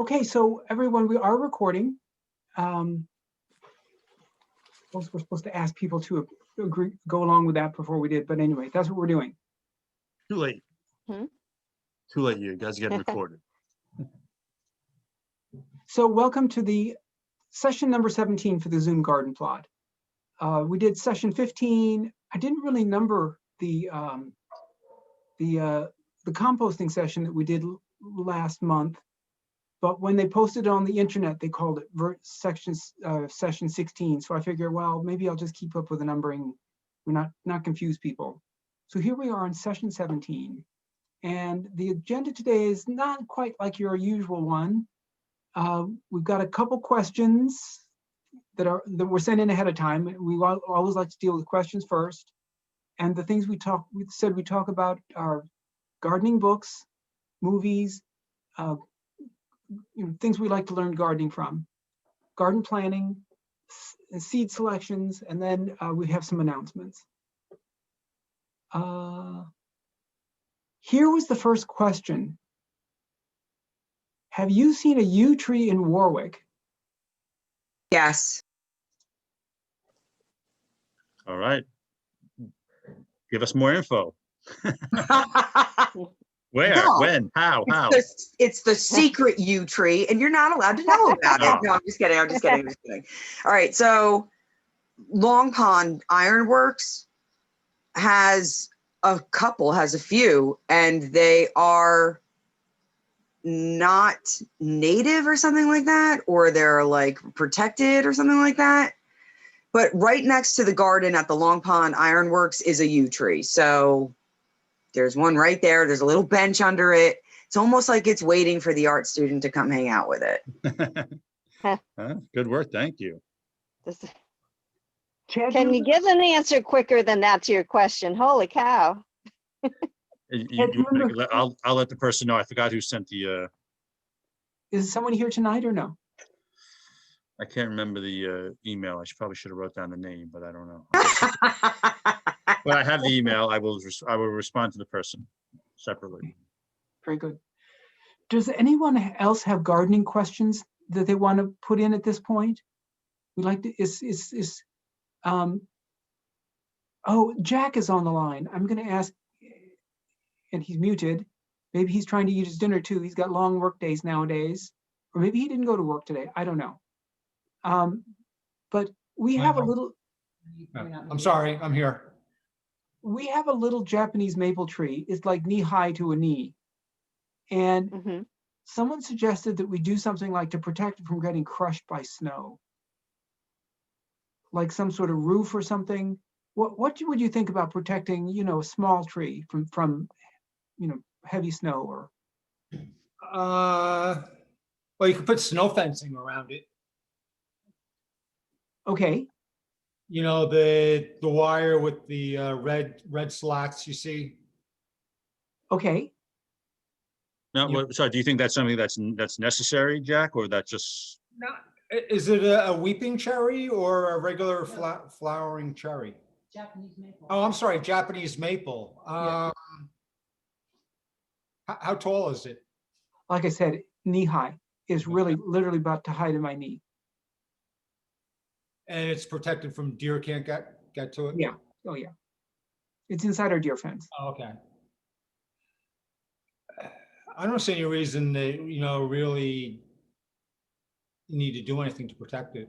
Okay, so everyone, we are recording. We're supposed to ask people to agree, go along with that before we did, but anyway, that's what we're doing. Too late. Hmm? Too late, you guys get recorded. So welcome to the session number 17 for the Zoom garden plot. We did session 15. I didn't really number the composting session that we did last month, but when they posted it on the internet, they called it session 16. So I figured, well, maybe I'll just keep up with the numbering. We're not confuse people. So here we are in session 17. And the agenda today is not quite like your usual one. We've got a couple questions that were sent in ahead of time. We always like to deal with questions first. And the things we said we talk about are gardening books, movies, things we like to learn gardening from, garden planning, seed selections, and then we have some announcements. Here was the first question. Have you seen a yew tree in Warwick? Yes. All right. Give us more info. Where, No. when, how? It's the secret yew tree, and you're not allowed to know about it. Oh. No, I'm just kidding. All right, so Long Pond Ironworks has a few, and they are not native or something like that, or they're like protected or something like that. But right next to the garden at the Long Pond Ironworks is a yew tree. So there's one right there. There's a little bench under it. It's almost like it's waiting for the art student to come hang out with it. Good work, thank you. Chad, Can you give an answer quicker than that to your question? Holy cow. I'll let the person know. I forgot who sent the. Is someone here tonight or no? I can't remember the email. I probably should have wrote down the name, but I don't know. But I have the email. I will respond to the person separately. Very good. Does anyone else have gardening questions that they want to put in at this point? We'd like to, oh, Jack is on the line. I'm going to ask, and he's muted. Maybe he's trying to eat his dinner too. He's got long work days nowadays. Or maybe he didn't go to work today. I don't know. But we have a little. I'm sorry, I'm here. We have a little Japanese maple tree. It's like knee high to a knee. And someone suggested that we do something like to protect it from getting crushed by snow. Like some sort of roof or something. What would you think about protecting, a small tree from heavy snow or? Well, you could put snow fencing around it. Okay. The wire with the red slats, you see? Okay. No, so do you think that's something that's necessary, Jack, or that's just? Is it a weeping cherry or a regular flowering cherry? Japanese maple. Oh, I'm sorry, Japanese maple. Yeah. How tall is it? Like I said, knee high is really literally about to height of my knee. And it's protected from deer can't get to it? Yeah. Oh yeah. It's inside our deer fence. Oh, okay. I don't see any reason that, really need to do anything to protect it.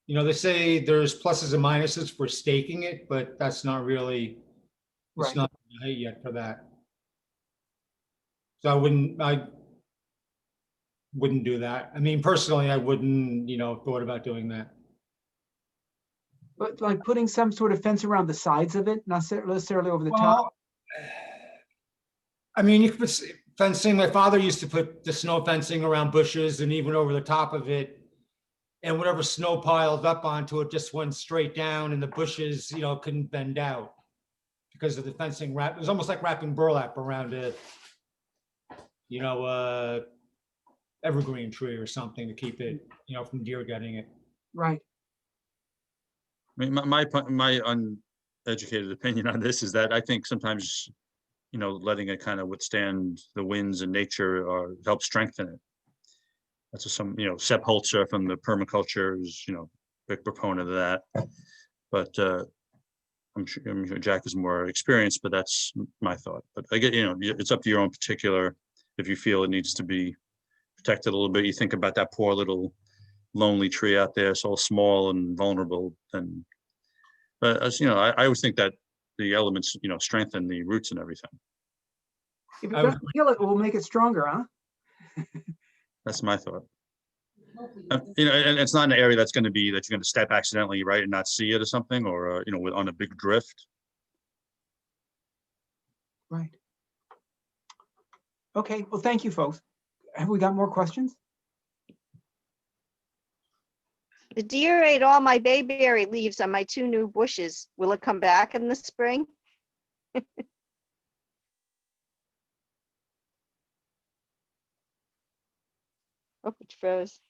They say there's pluses and minuses for staking it, but that's not really, it's not yet for that. So I wouldn't do that. I mean, personally, I wouldn't, thought about doing that. But like putting some sort of fence around the sides of it, not necessarily over the top. I mean, you could put fencing. My father used to put the snow fencing around bushes and even over the top of it. And whatever snow piled up onto it just went straight down, and the bushes, couldn't bend out because of the fencing wrap. It was almost like wrapping burlap around a, evergreen tree or something to keep it, from deer getting it. Right. I mean, my uneducated opinion on this is that I think sometimes, letting it kind of withstand the winds and nature helps strengthen it. That's some, Sepp Holzer from the permaculture is, big proponent of that. But I'm sure Jack is more experienced, but that's my thought. But I get, it's up to your own particular, if you feel it needs to be protected a little bit. You think about that poor little lonely tree out there, so small and vulnerable. And as I always think that the elements, strengthen the roots and everything. If it doesn't kill it, we'll make it stronger, huh? That's my thought. And it's not an area that's going to be that you're going to step accidentally, right, and not see it or something, or on a big drift. Right. Okay. Well, thank you, folks. Have we got more questions? The deer ate all my bayberry leaves on my 2 new bushes. Will it come back in the spring? Oh, it froze.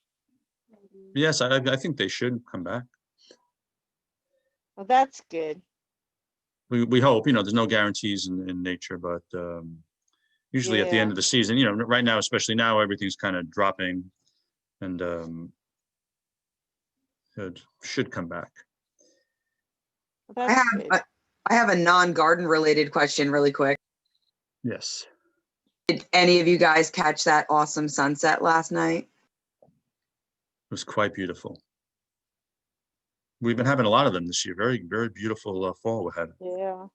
Yes, I think they should come back. Well, that's good. We hope. There's no guarantees in nature, but usually at the end Yeah. of the season, right now, especially now, everything's kind of dropping, and it should come back. Well, that's good. I have a non-garden related question really quick. Yes. Did any of you guys catch that awesome sunset last night? It was quite beautiful. We've been having a lot of them this year. Very, very beautiful fall we had. Yeah.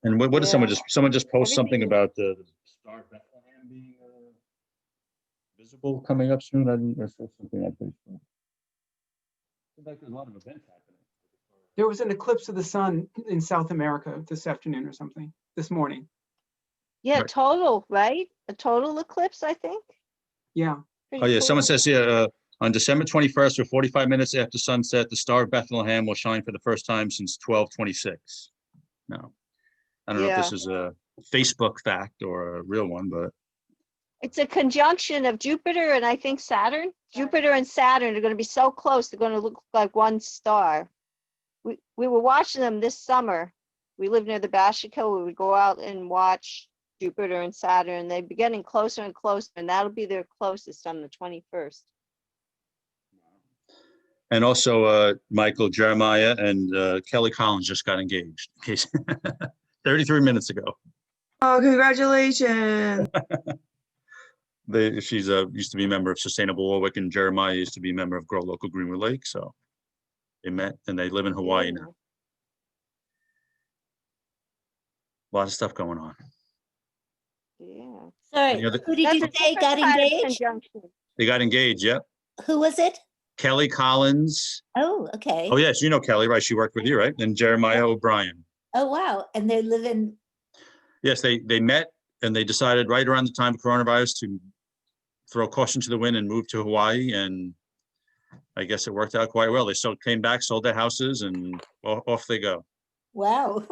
And what did someone just post something Everything- about the Star of Bethlehem being visible coming up soon? I saw something on Facebook. Seems like there's a lot of events happening. There was an eclipse of the sun in South America this afternoon or something, this morning. Yeah, Right. total, right? A total eclipse, I think. Yeah. Oh yeah, someone says here, on December 21st, or 45 minutes after sunset, the Star of Bethlehem will shine for the first time since 1226. No, I don't know if this is a Facebook fact or a real one, but It's a conjunction of Jupiter and I think Saturn. Jupiter and Saturn are going to be so close, they're going to look like one star. We were watching them this summer. We live near the Bashico. We would go out and watch Jupiter and Saturn. They'd be getting closer and closer, and that'll be their closest on the 21st. and also Michael Jeremiah and Kelly Collins just got engaged. In case 33 minutes ago. Oh, congratulations. She's used to be a member of Sustainable Warwick, and Jeremiah used to be a member of Grow Local Greenwood Lake. So they met, and they live in Hawaii now. A lot of stuff going on. Yeah. Sorry, Any other- who did That's you a say different got kind of engaged? conjunction. They got engaged. Yep. Who was it? Kelly Collins. Oh, okay. Oh yes, you know Kelly, right? She worked with you, right? And Jeremiah O'Brien. Oh, wow. And they live in, Yes, they met, and they decided right around the time of coronavirus to throw caution to the wind and move to Hawaii. And I guess it worked out quite well. They came back, sold their houses, and off they go. wow.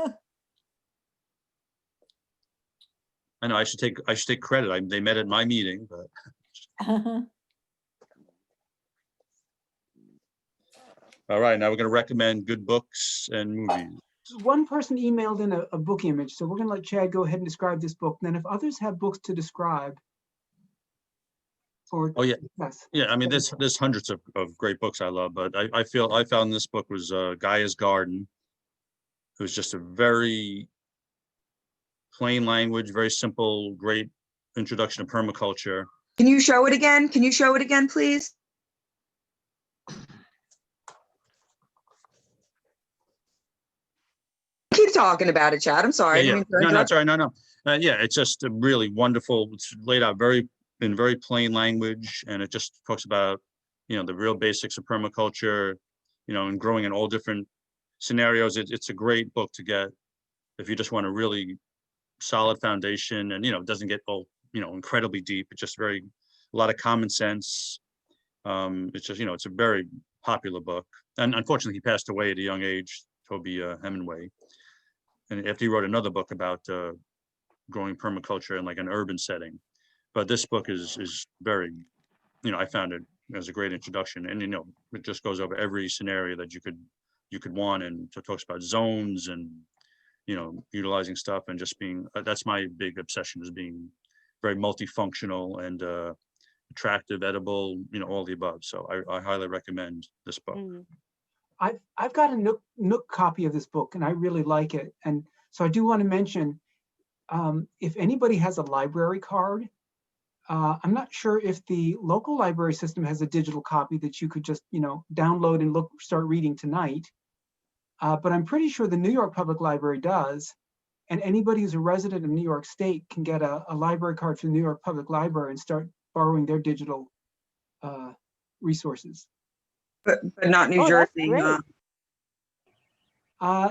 I know I should take credit. They met at my meeting, but all right. Now we're going to recommend good books and movies. One person emailed in a book image, so we're going to let Chad go ahead and describe this book. Then if others have books to describe. Or Oh yeah, yes. yeah. I mean, there's hundreds of great books I love, but I found this book was Gaia's Garden. It was just a very plain language, very simple, great introduction to permaculture. Can you show it again? Can you show it again, please? Keep talking about it, Chad. I'm sorry. I Yeah, didn't mean to no, interrupt. sorry, no. Yeah, it's just a really wonderful. It's laid out in very plain language, and it just talks about the real basics of permaculture, and growing in all different scenarios. It's a great book to get if you just want a really solid foundation, and it doesn't get all incredibly deep. It's just a lot of common sense. It's just it's a very popular book, and unfortunately he passed away at a young age, Toby Hemingway. And after he wrote another book about growing permaculture in like an urban setting. But this book is very, I found it as a great introduction, and it just goes over every scenario that you could want, and so it talks about zones and utilizing stuff, and just being that's my big obsession, is being very multifunctional and attractive, edible, all the above. So I highly recommend this book. Mhm. I've got a Nook copy of this book, and I really like it. And so I do want to mention, if anybody has a library card, I'm not sure if the local library system has a digital copy that you could just, download and start reading tonight. But I'm pretty sure the New York Public Library does. And anybody who's a resident of New York State can get a library card from the New York Public Library and start borrowing their digital resources. But not New Oh, that's Jersey. great.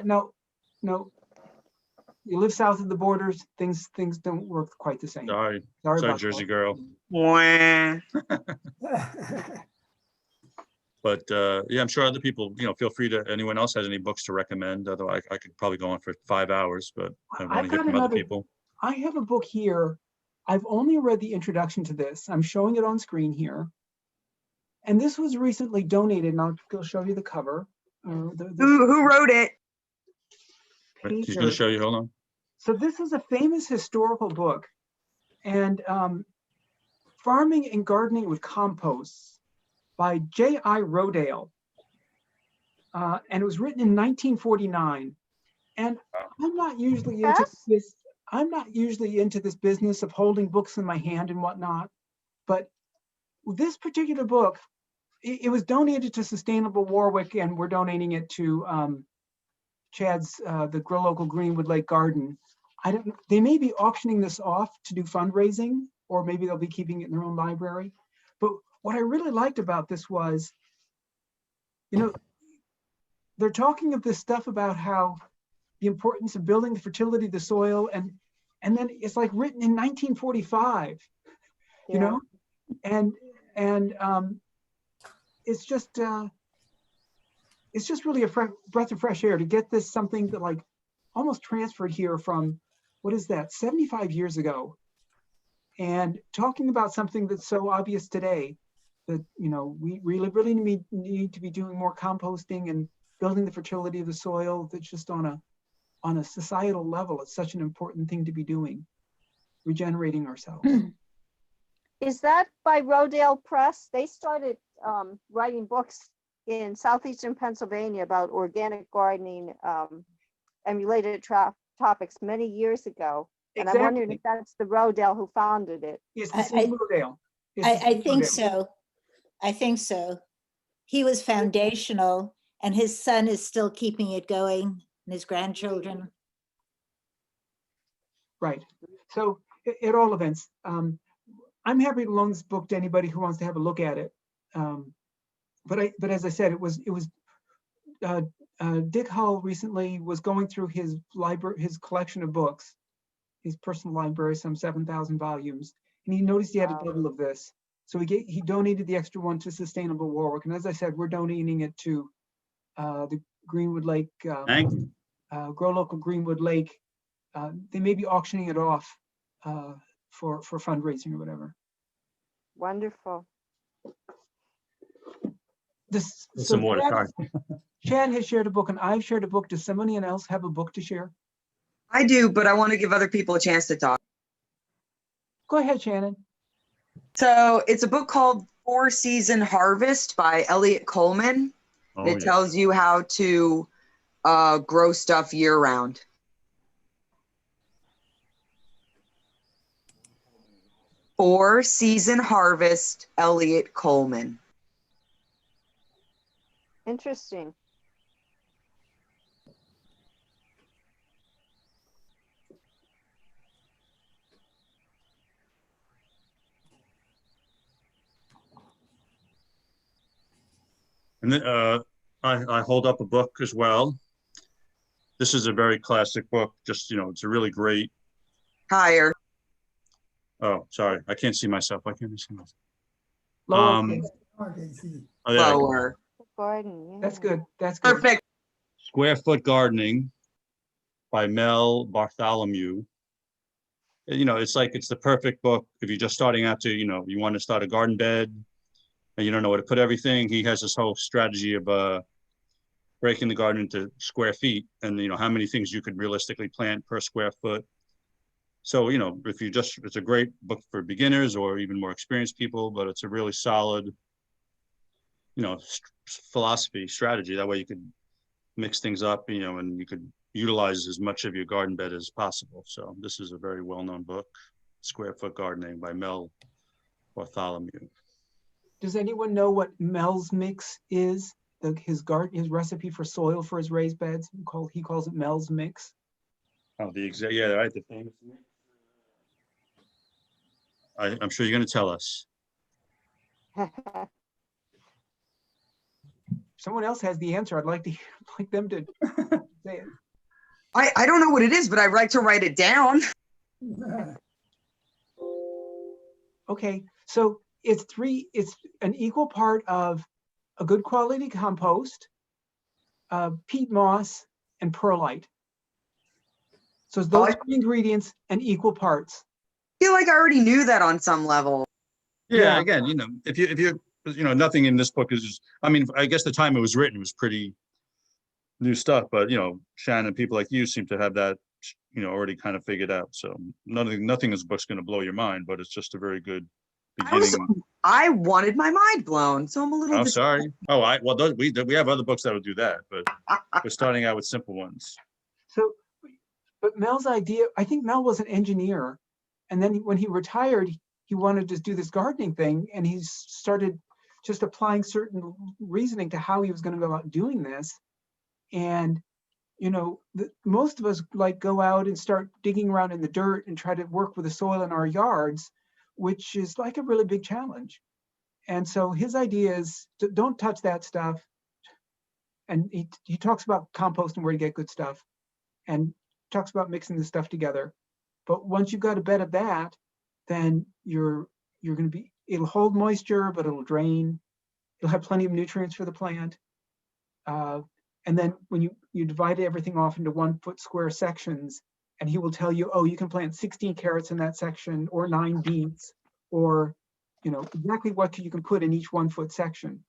No. You live south of the borders, things don't work quite the same. Sorry, about Jersey that. girl. Wah. But yeah, I'm sure other people, feel free to, anyone else has any books to recommend, although I could probably go on for 5 hours, but I want I've to hear got from other another- people. I have a book here. I've only read the introduction to this. I'm showing it on screen here. And this was recently donated, and I'll show you the cover. Who wrote it? He's going to show you, hold on. So this is a famous historical book, and Farming and Gardening with Composts by J.I. Rodale. And it was written in 1949. And I'm not usually into Yes? this. I'm not usually into this business of holding books in my hand and whatnot. But this particular book, it was donated to Sustainable Warwick, and we're donating it to Chad's, the Grow Local Greenwood Lake Garden. I don't know, they may be auctioning this off to do fundraising, or maybe they'll be keeping it in their own library. But what I really liked about this was, they're talking of this stuff about how the importance of building the fertility of the soil, and then it's like written in 1945, Yeah. and it's just really a breath of fresh air to get this, something that like almost transferred here from, what is that, 75 years ago, and talking about something that's so obvious today, that we really need to be doing more composting and building the fertility of the soil. That's just on a societal level, it's such an important thing to be doing, regenerating ourselves. Is that by Rodale Press? They started writing books in southeastern Pennsylvania about organic gardening and related topics many years ago. And I'm wondering if that's the Rodale who founded it. It's the same Rodale. I think so. I think so. He was foundational, and his son is still keeping it going, and his grandchildren. Right. So at all events, I'm happy to loan this book to anybody who wants to have a look at it. But as I said, it was Dick Hull recently was going through his library, his collection of books, his personal library, some 7,000 volumes, and he noticed he had a double of this. So he donated the extra one to Sustainable Warwick, and as I said, we're donating it to the Greenwood Lake, Grow Local Greenwood Lake. They may be auctioning it off for fundraising or whatever. Wonderful. Some more to start. Chad has shared a book, and I've shared a book. Does somebody else have a book to share? I do, but I want to give other people a chance to talk. Go ahead, Shannon. So it's a book called 4-Season Harvest by Elliot Coleman. It tells you how to grow stuff year round. Four-Season Harvest, Elliot Coleman. Interesting. And then I hold up a book as well. This is a very classic book. Just, it's a really great. Higher. Oh, sorry. I can't see myself. Why can't I see myself? Lower. Oh, yeah. Lower. Garden. Yeah. That's good. That's good. Perfect. Square Foot Gardening by Mel Bartholomew. It's the perfect book if you're just starting out to, you want to start a garden bed and you don't know where to put everything. He has this whole strategy of breaking the garden into square feet and, how many things you could realistically plant per square foot. So, you know, if you just, it's a great book for beginners or even more experienced people, but it's a really solid, you know, philosophy, strategy. That way you could mix things up, you know, and you could utilize as much of your garden bed as possible. So this is a very well-known book, Square Foot Gardening by Mel Bartholomew. Does anyone know what Mel's mix is? His recipe for soil for his raised beds. He calls it Mel's mix. Oh, yeah, right, the famous mix. I'm sure you're going to tell us. Someone else has the answer. I'd like them to say it. I don't know what it is, but I'd like to write it down. Okay, so it's an equal part of a good quality compost, peat moss, and perlite. So it's those three ingredients and equal parts. I feel like I already knew that on some level. Yeah, again, you know, if you you know, nothing in this book is, I mean, I guess the time it was written was pretty new stuff, but you know, Shannon, people like you seem to have that, you know, already kind of figured out. So nothing in this book's going to blow your mind, but it's just a very good beginning. I wanted my mind blown, so I'm a little. Oh, sorry. Oh, well, we have other books that would do that, but we're starting out with simple ones. So, but Mel's idea, I think Mel was an engineer, and then when he retired, he wanted to do this gardening thing, and he started just applying certain reasoning to how he was going to go about doing this. And you know, most of us like go out and start digging around in the dirt and try to work with the soil in our yards, which is like a really big challenge. And so his idea is to don't touch that stuff. And he talks about compost and where to get good stuff, and talks about mixing the stuff together. But once you've got a bed of that, then you're going to it'll hold moisture, but it'll drain. It'll have plenty of nutrients for the plant. And then when you divide everything off into 1 foot square sections, and he will tell you, oh, you can plant 16 carrots in that section, or 9 beets, or you know exactly what you can put in each 1 foot section.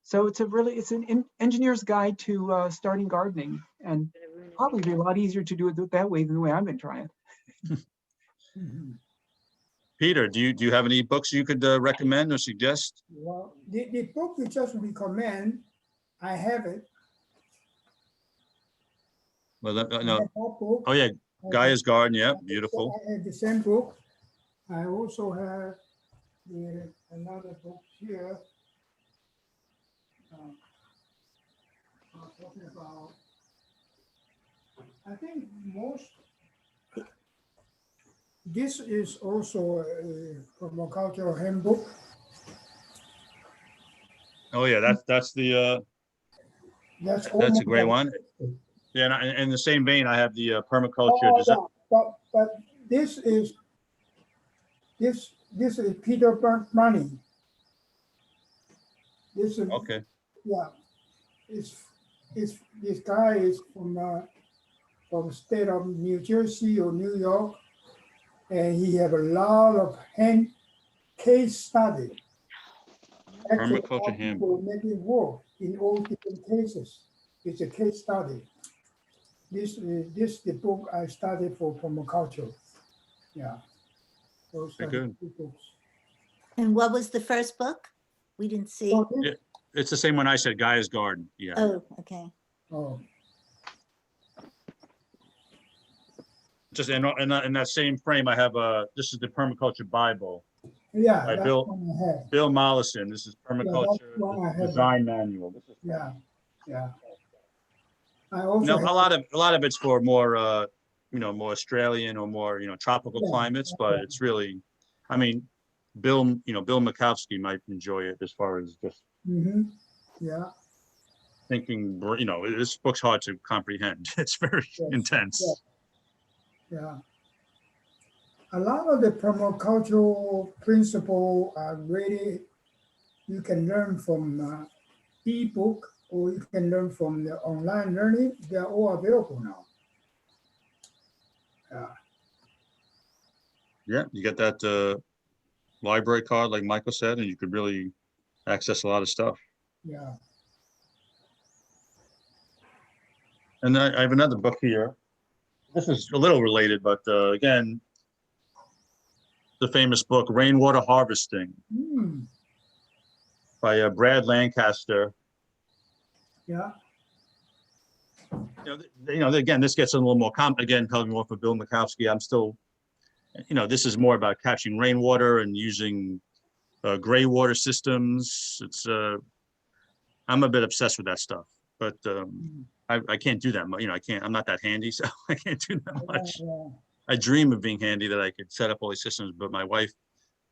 So it's an engineer's guide to starting gardening, and probably be a lot easier to do it that way than the way I've been trying. Peter, do you have any books you could recommend or suggest? Well, the book you just recommend, I have it. Well, I no. have that book. Oh yeah, Gaia's Garden. Yeah, beautiful. I have the same book. I also have another book here. Talking about, I think this is also a permacultural handbook. Oh yeah, that's a great one. Yeah, and in the same vein, I have the permaculture design. But this is Peter Money. This is Okay. Yeah, this guy is from the state of New Jersey or New York, and he have a lot of case study. Actually, Permaculture handbook. Make it work in all different cases. It's a case study. This is the book I studied for permaculture. Yeah. Those Very are good. the books. And what was the first book? We didn't see. So Yeah. It's the same one I said, Gaia's Garden. Yeah. Oh, okay. oh, Just in that same frame, I have this is the Permaculture Bible yeah, by that's Bill one I have. Bill Mollison. This is one I Permaculture have. Design Manual. This is Yeah. I also now have, a lot of it's for more more Australian or more tropical Yeah. climates, but it's really, I mean, Bill Makowski might enjoy it as far as just yeah. thinking. This book's hard to comprehend. It's very intense. Yeah. A lot of the permacultural principles are really, you can learn from ebook, or you can learn from the online learning. They're all available now. Yeah. Yeah, you get that library card, like Michael said, and you could really access a lot of stuff. Yeah. And I have another book here. This is a little related, but again, the famous book, Rainwater Harvesting Hmm, by Brad Lancaster. yeah, Again, this gets a little more again, coming off of Bill Mikowski. I'm still, this is more about catching rainwater and using gray water systems. It's, I'm a bit obsessed with that stuff, but I can't do that much. I'm not that handy, so I can't do that yeah, much. yeah. I dream of being handy, that I could set up all these systems, but my wife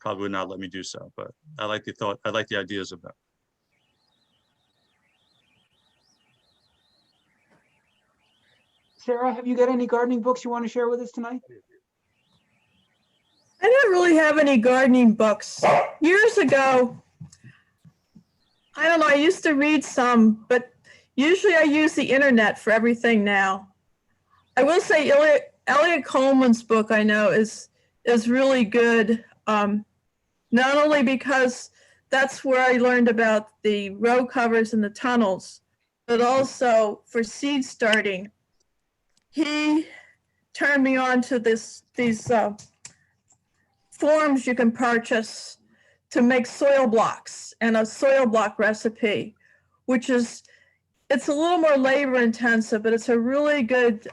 probably would not let me do so. But I like the thought, I like the ideas of that. Sarah, have you got any gardening books you want to share with us tonight? I don't really have any gardening books. Years ago, I don't know, I used to read some, but usually I use the internet for everything now. I will say Elliot Coleman's book, I know, is really good. Not only because that's where I learned about the row covers and the tunnels, but also for seed starting. He turned me on to these forms you can purchase to make soil blocks and a soil block recipe, which is, it's a little more labor intensive, but it's a really good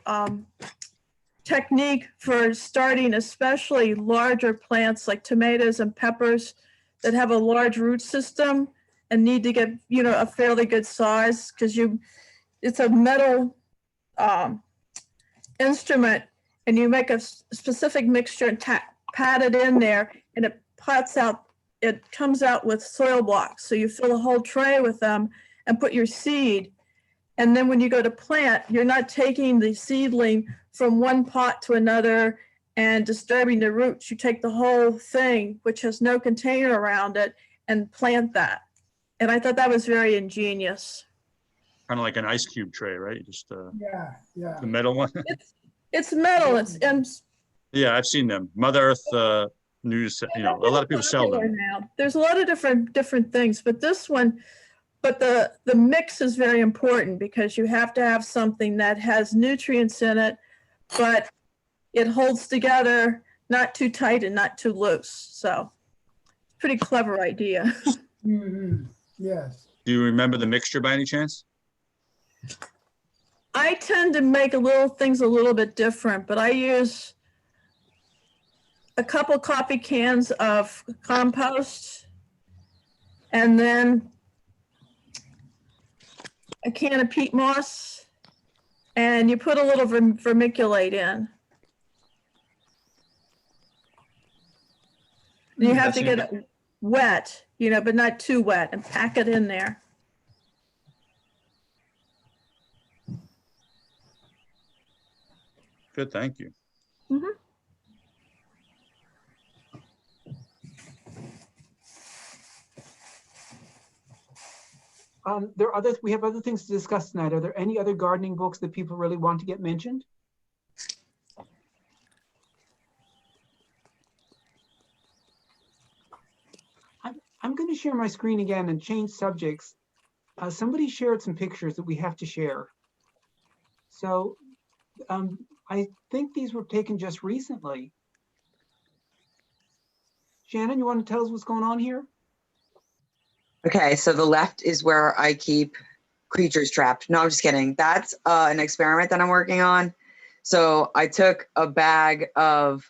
technique for starting, especially larger plants like tomatoes and peppers that have a large root system and need to get, a fairly good size, because it's a metal instrument, and you make a specific mixture and pat it in there, and it comes out with soil blocks. So you fill a whole tray with them and put your seed. And then when you go to plant, you're not taking the seedling from one pot to another and disturbing the roots. You take the whole thing, which has no container around it, and plant that. And I thought that was very ingenious. Kind of like an ice cube tray, right? Just Yeah, yeah. the metal one. It's metal. And Yeah, I've seen them. Mother Earth News, a lot of people sell popular them. now. There's a lot of different things, but this one, but the mix is very important, because you have to have something that has nutrients in it, but it holds together, not too tight and not too loose. So pretty clever idea. Mhm, yes. Do you remember the mixture by any chance? I tend to make things a little bit different, but I use a couple coffee cans of compost, and then a can of peat moss, and you put a little vermiculite in. You have to get it wet, but not too wet, and pack it in there. Good, thank you. Mhm. We have other things to discuss tonight. Are there any other gardening books that people really want to get mentioned? I'm going to share my screen again and change subjects. Somebody shared some pictures that we have to share. So I think these were taken just recently. Shannon, you want to tell us what's going on here? Okay, so the left is where I keep creatures trapped. No, I'm just kidding. That's an experiment that I'm working on. So I took a bag of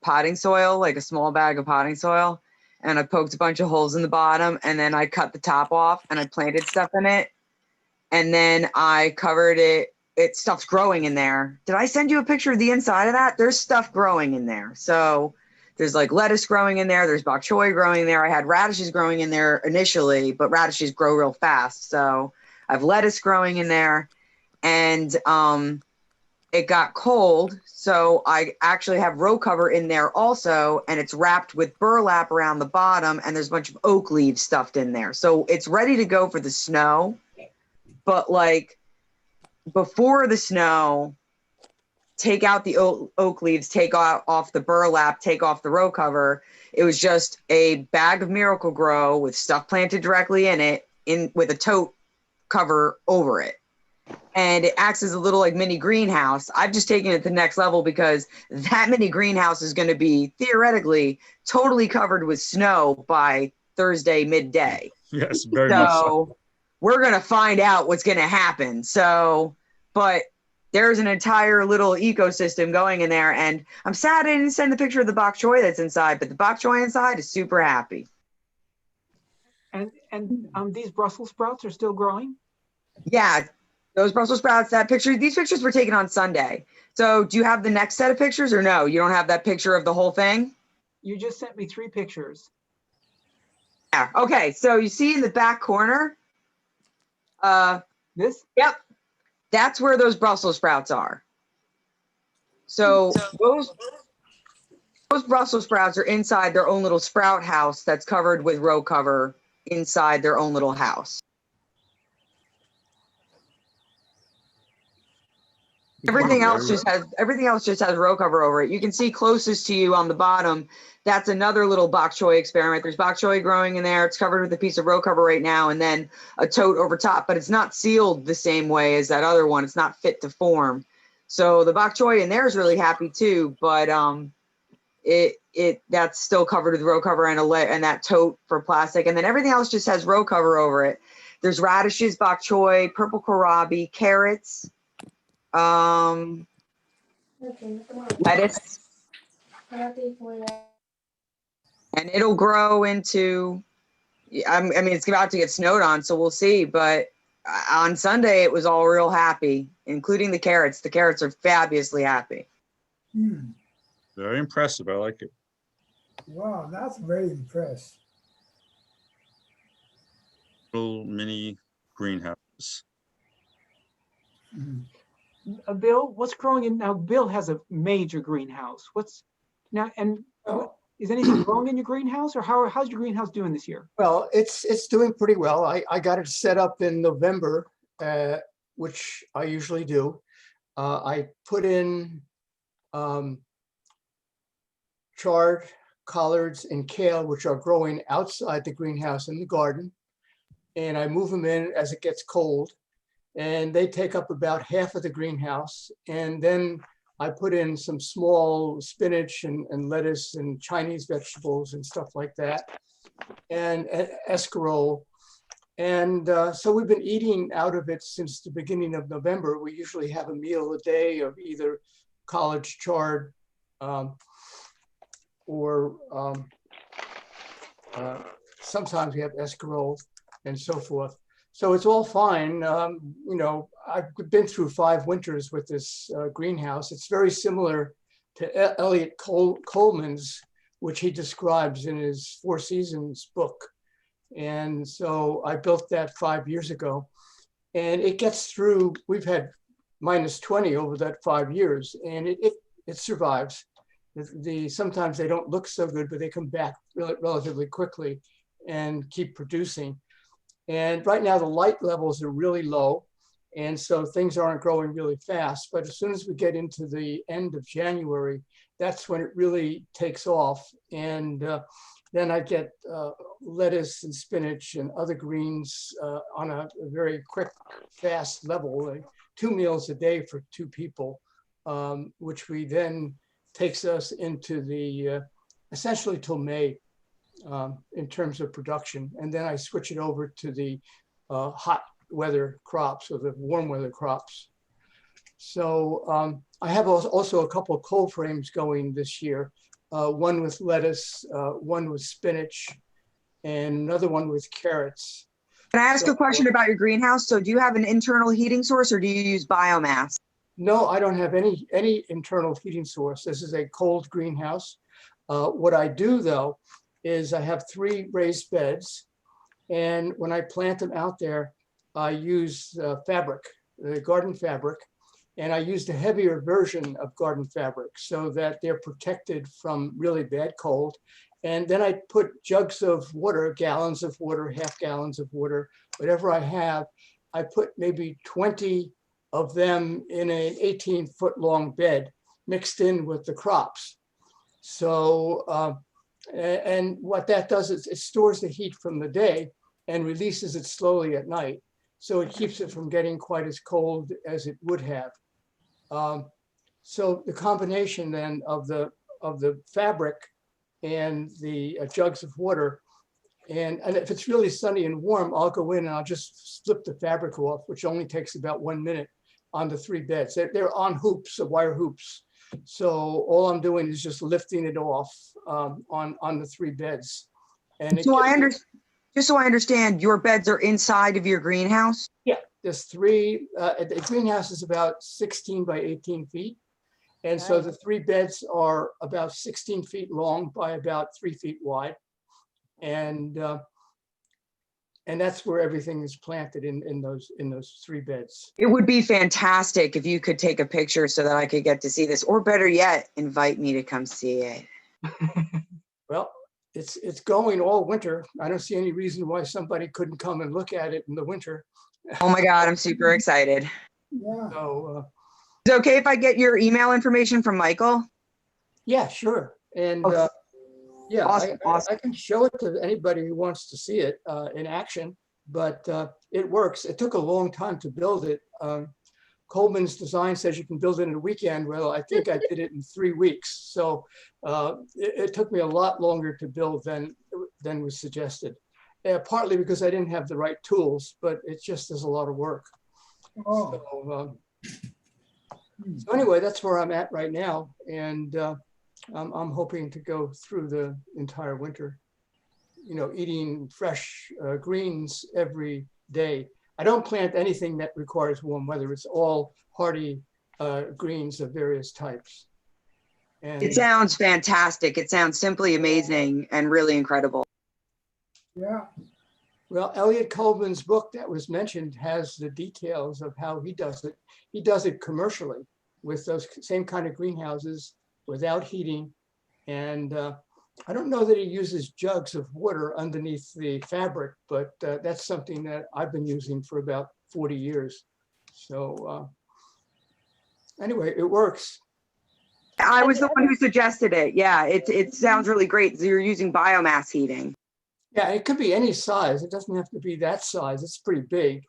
potting soil, like a small bag of potting soil, and I poked a bunch of holes in the bottom, and then I cut the top off and I planted stuff in it. And then I covered it. Stuff's growing in there. Did I send you a picture of the inside of that? There's stuff growing in there. So there's like lettuce growing in there. There's bok choy growing in there. I had radishes growing in there initially, but radishes grow real fast. So I have lettuce growing in there, and it got cold. So I actually have row cover in there also, and it's wrapped with burlap around the bottom, and there's a bunch of oak leaves stuffed in there. So it's ready to go for the snow. But like before the snow, take out the oak leaves, take off the burlap, take off the row cover. It was just a bag of Miracle Grow with stuff planted directly in it, with a tote cover over it. and it acts as a little like mini greenhouse. I've just taken it to the next level because that mini greenhouse is going to be theoretically totally covered with snow by Thursday midday. Yes, very much so. So we're going to find out what's going to happen. So, but there's an entire little ecosystem going in there. And I'm sad I didn't send the picture of the bok choy that's inside, but the bok choy inside is super happy. And these Brussels sprouts are still growing? Yeah, those Brussels sprouts, these pictures were taken on Sunday. So do you have the next set of pictures or no? You don't have that picture of the whole thing? You just sent me 3 pictures. Yeah. Okay. So you see in the back corner, This? yep, that's where those Brussels sprouts are. So those Brussels sprouts are inside their own little sprout house that's covered with row cover inside their own little house. Everything else just has row cover over it. You can see closest to you on the bottom, that's another little bok choy experiment. There's bok choy growing in there. It's covered with a piece of row cover right now and then a tote over top, but it's not sealed the same way as that other one. It's not fit to form. So the bok choy in there is really happy too, but that's still covered with row cover and that tote for plastic. And then everything else just has row cover over it. There's radishes, bok choy, purple kohlrabi, carrots, lettuce, and it'll grow into, I mean, it's about to get snowed on, so we'll see. But on Sunday, it was all real happy, including the carrots. The carrots are fabulously happy. Very impressive. I like it. Wow, that's very impressive. Little mini greenhouse. Bill, what's growing in now? Bill has a major greenhouse. What's now, and is anything growing in your greenhouse, or how's your greenhouse doing this year? Well, it's doing pretty well. I got it set up in November, which I usually do. I put in chard, collards, and kale, which are growing outside the greenhouse in the garden. And I move them in as it gets cold. And they take up about half of the greenhouse. And then I put in some small spinach and lettuce and Chinese vegetables and stuff like that, and escarole. And so we've been eating out of it since the beginning of November. We usually have a meal a day of either college chard or sometimes we have escarole and so forth. So it's all fine. You know, I've been through 5 winters with this greenhouse. It's very similar to Elliot Coleman's, which he describes in his 4 Seasons book. And so I built that 5 years ago, and it gets through. We've had -20 over that 5 years, and it survives. Sometimes they don't look so good, but they come back relatively quickly and keep producing. And right now the light levels are really low, and so things aren't growing really fast. But as soon as we get into the end of January, that's when it really takes off. And then I get lettuce and spinach and other greens on a very quick, fast level, like 2 meals a day for 2 people, which we then takes us into the essentially till May in terms of production. And then I switch it over to the hot weather crops or the warm weather crops. So I have also a couple of cold frames going this year, one with lettuce, one with spinach, and another one with carrots. Can I ask a question about your greenhouse? So do you have an internal heating source or do you use biomass? No, I don't have any internal heating source. This is a cold greenhouse. What I do though is I have 3 raised beds, and when I plant them out there, I use fabric, the garden fabric, and I use the heavier version of garden fabric so that they're protected from really bad cold. And then I put jugs of water, gallons of water, half gallons of water, whatever I have. I put maybe 20 of them in an 18-foot long bed mixed in with the crops. So, and what that does is it stores the heat from the day and releases it slowly at night. So it keeps it from getting quite as cold as it would have. So the combination then of the fabric and the jugs of water, and if it's really sunny and warm, I'll go in and I'll just slip the fabric off, which only takes about 1 minute on the 3 beds. They're on hoops, wire hoops. So all I'm doing is just lifting it off on the 3 beds. And So just so I understand, your beds are inside of your greenhouse? Yeah, there's 3, the greenhouse is about 16 by 18 feet. And so the 3 beds are about 16 feet long by about 3 feet wide. And that's where everything is planted in those 3 beds. It would be fantastic if you could take a picture so that I could get to see this, or better yet, invite me to come see it. Well, it's going all winter. I don't see any reason why somebody couldn't come and look at it in the winter. Oh my God, I'm super excited. Yeah. So, Is it okay if I get your email information from Michael? yeah, sure. And Okay. yeah, Awesome, awesome. I can show it to anybody who wants to see it in action, but it works. It took a long time to build it. Coleman's design says you can build it in a weekend. Well, I think I did it in 3 weeks. So it took me a lot longer to build than was suggested. Partly because I didn't have the right tools, but it just is a lot of work. Oh, So anyway, that's where I'm at right now. And I'm hoping to go through the entire winter, eating fresh greens every day. I don't plant anything that requires warm weather. It's all hardy greens of various types. And It sounds fantastic. It sounds simply amazing and really incredible. yeah. well, Elliot Colvin's book that was mentioned has the details of how he does it. He does it commercially with those same kind of greenhouses without heating. And I don't know that he uses jugs of water underneath the fabric, but that's something that I've been using for about 40 years. So anyway, it works. I was the one who suggested it. Yeah, it sounds really great. You're using biomass heating. Yeah, it could be any size. It doesn't have to be that size. It's pretty big.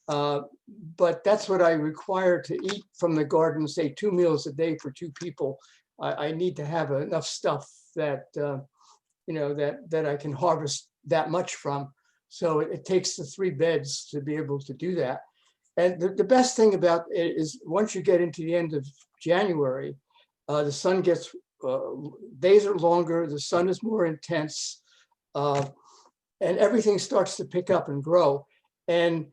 But that's what I require to eat from the garden, say 2 meals a day for 2 people. I need to have enough stuff that, that I can harvest that much from. So it takes the 3 beds to be able to do that. And the best thing about it is once you get into the end of January, the sun gets, days are longer, the sun is more intense, and everything starts to pick up and grow. And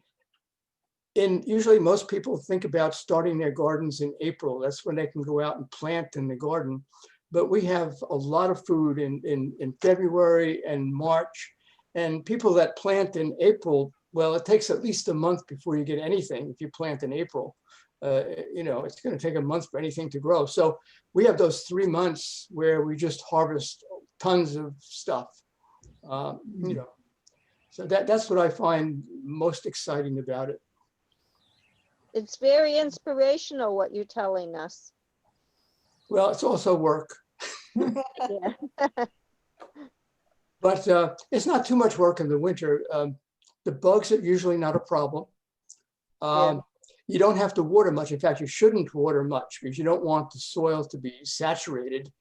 usually most people think about starting their gardens in April. That's when they can go out and plant in the garden. But we have a lot of food in February and March. And people that plant in April, well, it takes at least a month before you get anything if you plant in April. It's going to take a month for anything to grow. So we have those 3 months where we just harvest tons of stuff. So that's what I find most exciting about it. It's very inspirational what you're telling us. Well, it's also work. Yeah. But it's not too much work in the winter. The bugs are usually not a problem. You don't have to water much. In fact, you shouldn't water much because you don't want the soil to be saturated.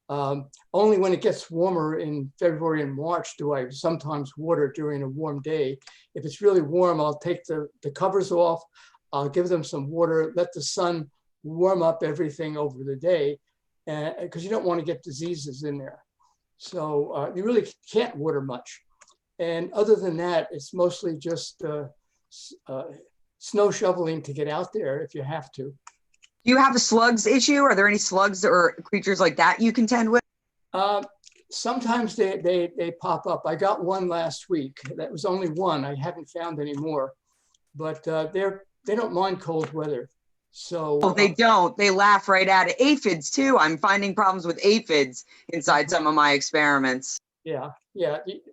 Only when it gets warmer in February and March do I sometimes water during a warm day. If it's really warm, I'll take the covers off. I'll give them some water, let the sun warm up everything over the day, because you don't want to get diseases in there. So you really can't water much. And other than that, it's mostly just snow shoveling to get out there if you have to. Do you have a slugs issue? Are there any slugs or creatures like that you contend with? Sometimes they pop up. I got one last week. That was only one. I haven't found any more. But they don't mind cold weather. So Oh, they don't. They laugh right at it. Aphids too. I'm finding problems with aphids inside some of my experiments. yeah.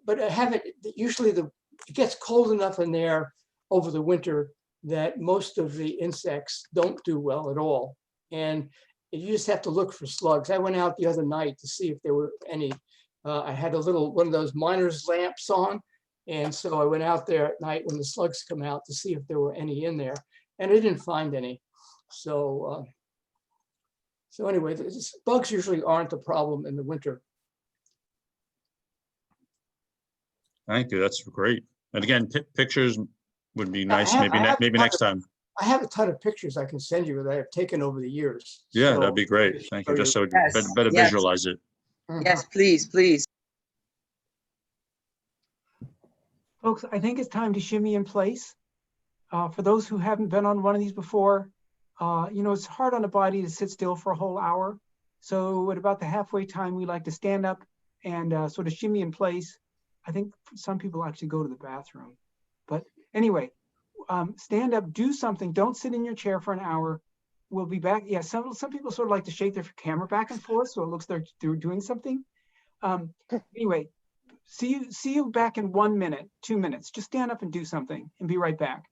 But I haven't. Usually it gets cold enough in there over the winter that most of the insects don't do well at all. And you just have to look for slugs. I went out the other night to see if there were any. I had one of those miner's lamps on, And so I went out there at night when the slugs come out to see if there were any in there, and I didn't find any. So, so anyway, bugs usually aren't the problem in the winter. Thank you. That's great. And again, pictures would be I nice. have- Maybe I have maybe a ton next of- time. I have a ton of pictures I can send you that I've taken over the years. Yeah, So that'd be I great. can Thank show you. Just so Yes, better yes. visualize it. Yes, please, please. Folks, I think it's time to shimmy in place. For those who haven't been on one of these before, you know, it's hard on a body to sit still for a whole hour. So at about the halfway time, we like to stand up and sort of shimmy in place. I think some people actually go to the bathroom. But anyway, stand up, do something. Don't sit in your chair for an hour. We'll be back. Yeah, some people sort of like to shake their camera back and forth so it looks like they're doing something. Anyway, see you back in 1 minute, 2 minutes. Just stand up and do something and be right back.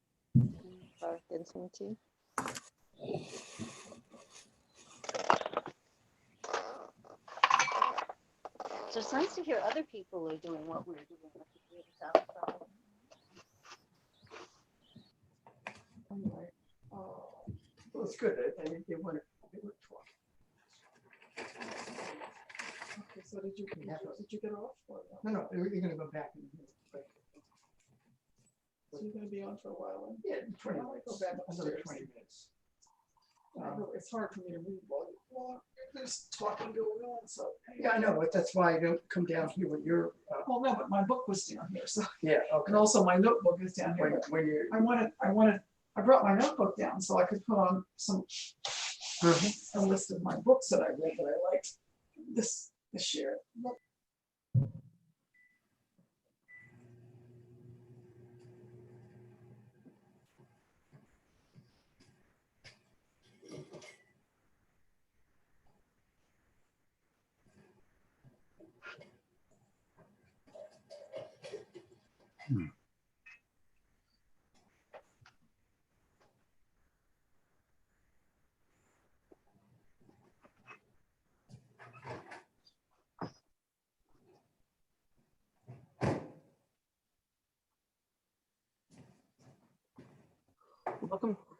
So it's nice to hear other people are doing what we're doing with the kids outside. Anyway, well, it's good. They want to talk. Okay, so did you get off? Or no? No, you're going to go back in a minute. So you're gonna be on for a while? Then? Yeah, 20 I'll minutes. go back Another upstairs. 20 minutes. It's hard for me to read while there's talking going on. So Yeah, I know, but that's why I don't come down here with your. well, no, but my book was down here. So Yeah. Okay. and also my notebook is down here. When you. I brought my notebook down so I could put on a list of my books that I read that I liked this year.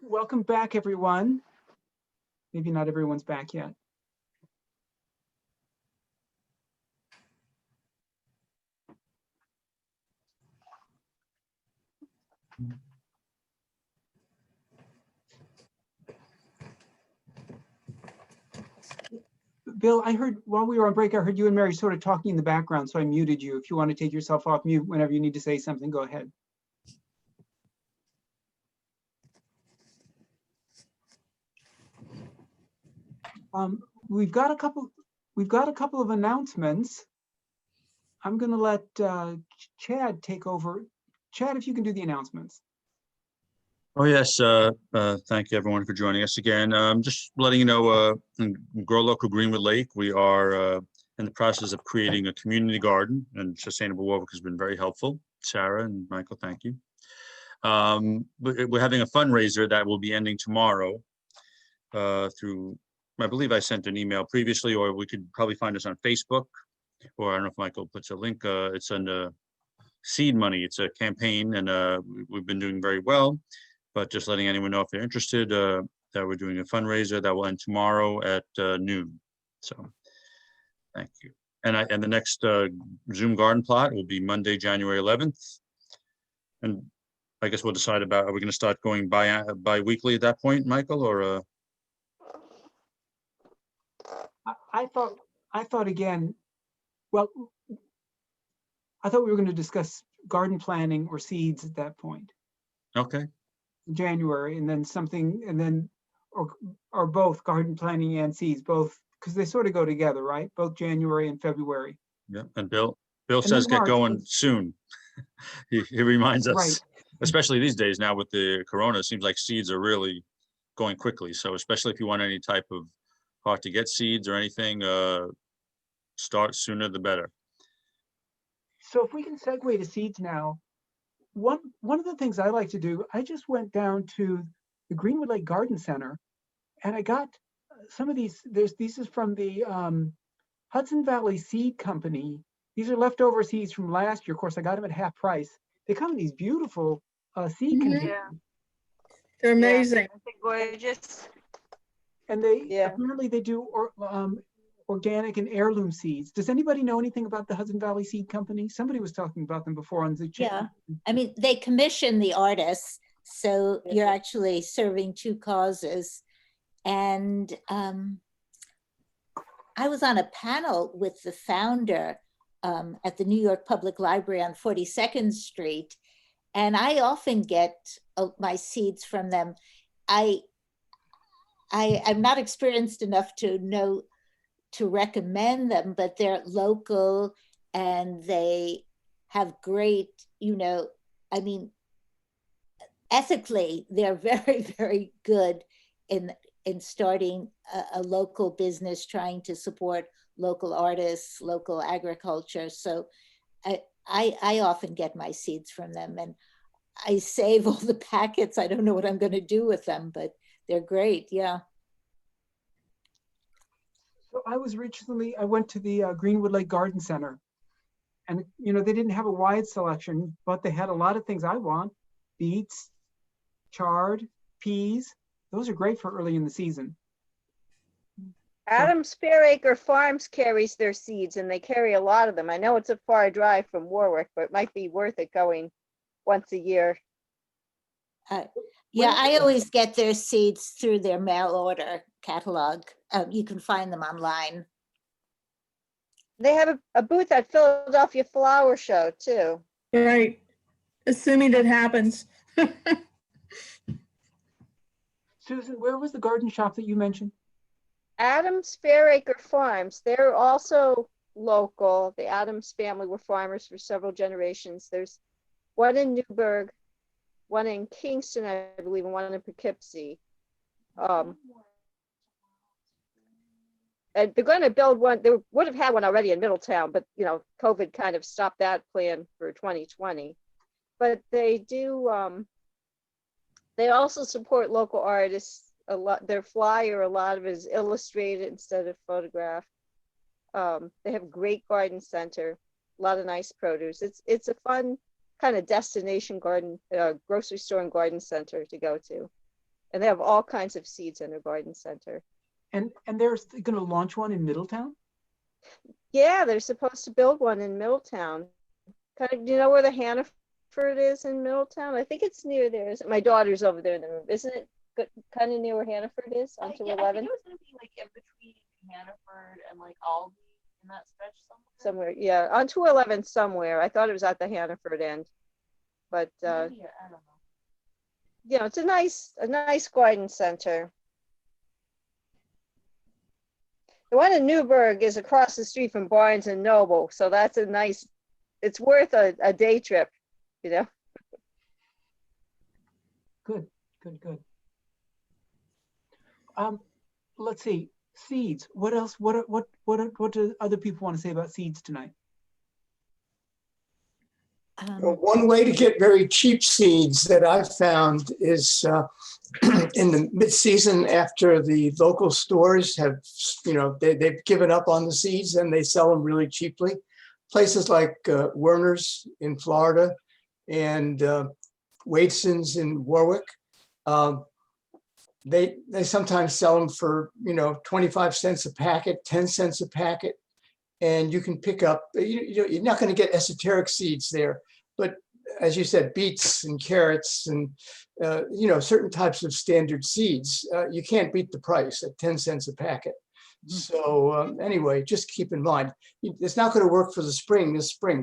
Welcome back, everyone. Maybe not everyone's back yet. Bill, I heard while we were on break, I heard you and Mary sort of talking in the background, so I muted you. If you want to take yourself off mute whenever you need to say something, go ahead. We've got a couple of announcements. I'm going to let Chad take over. Chad, if you can do the announcements. Oh, yes. Thank you, everyone, for joining us again. Just letting you know, in Grow Local Greenwood Lake, we are in the process of creating a community garden, and Sustainable Warwick has been very helpful. Sarah and Michael, thank you. We're having a fundraiser that will be ending tomorrow through, I believe I sent an email previously, or we could probably find us on Facebook, or I don't know if Michael puts a link. It's under Seed Money. It's a campaign, and we've been doing very well. But just letting anyone know if they're interested, that we're doing a fundraiser that will end tomorrow at noon. So, thank you. And the next Zoom garden plot will be Monday, January 11th. And I guess we'll decide about, are we going to start going bi-weekly at that point, Michael, or? I thought again, well, I thought we were going to discuss garden planning or seeds at that point. Okay. January, and then something, and then, or both garden planning and seeds, both, because they sort of go together, right? Both January and February. Yeah, and Bill And says then get March, going soon. He reminds us, Right. especially these days now with the corona, it seems like seeds are really going quickly. So especially if you want any type of hard to get seeds or anything, start sooner the better. So if we can segue to seeds now, one of the things I like to do, I just went down to the Greenwood Lake Garden Center, and I got some of these. These is from the Hudson Valley Seed Company. These are leftover seeds from last year. Of course, I got them at half price. They come in these beautiful seed Mhm. containers. Yeah. They're Yeah. amazing. They're gorgeous. And they Yeah. apparently they do organic and heirloom seeds. Does anybody know anything about the Hudson Valley Seed Company? Somebody was talking about them before on the Yeah. I mean, they commission the artists, so you're actually serving two causes. And I was on a panel with the founder at the New York Public Library on 42nd Street, and I often get my seeds from them. I'm not experienced enough to know to recommend them, but they're local and they have great, I mean, ethically, they're very, very good in starting a local business, trying to support local artists, local agriculture. So I often get my seeds from them, and I save all the packets. I don't know what I'm going to do with them, but they're great. Yeah. So I went to the Greenwood Lake Garden Center, and they didn't have a wide selection, but they had a lot of things I want: beets, chard, peas. Those are great for early in the season. Adams Fairacre Farms carries their seeds, and they carry a lot of them. I know it's a far drive from Warwick, but it might be worth it going once a year. Yeah, I always get their seeds through their mail order catalog. You can find them online. They have a booth at Philadelphia Flower Show too. Right. Assuming it happens. Susan, where was the garden shop that you mentioned? Adams Fairacre Farms. They're also local. The Adams family were farmers for several generations. There's one in Newburgh, one in Kingston, I believe, and one in Poughkeepsie. And they're going to build one. They would have had one already in Middletown, but COVID kind of stopped that plan for 2020. But they do. They also support local artists a lot. Their flyer, a lot of it is illustrated instead of photographed. They have a great garden center, a lot of nice produce. It's a fun kind of destination garden, grocery store and garden center to go to. And they have all kinds of seeds in their garden center. And they're going to launch one in Middletown? Yeah, they're supposed to build one in Middletown. Kind of, do you know where the Hannaford is in Middletown? I think it's near there. My daughter's over there in the room. Isn't it kind of near where Hannaford is on 211? Yeah, I think it was going to be like in between Hannaford and like Albany in that stretch somewhere. Yeah, on 211 somewhere. I thought it was at the Hannaford end. But Maybe, I don't know. It's a nice garden center. The one in Newburgh is across the street from Barnes and Noble, so that's it's worth a day trip, Good. Let's see, seeds. What else? What do other people want to say about seeds tonight? Well, one way to get very cheap seeds that I've found is in the mid-season, after the local stores have, they've given up on the seeds and they sell them really cheaply. Places like Werner's in Florida and Wadeson's in Warwick, they sometimes sell them for 25 cents a packet, 10 cents a packet. And you can pick up, you're not going to get esoteric seeds there, but as you said, beets and carrots and, certain types of standard seeds, you can't beat the price at 10 cents a packet. So anyway, just keep in mind, it's not going to work for this spring,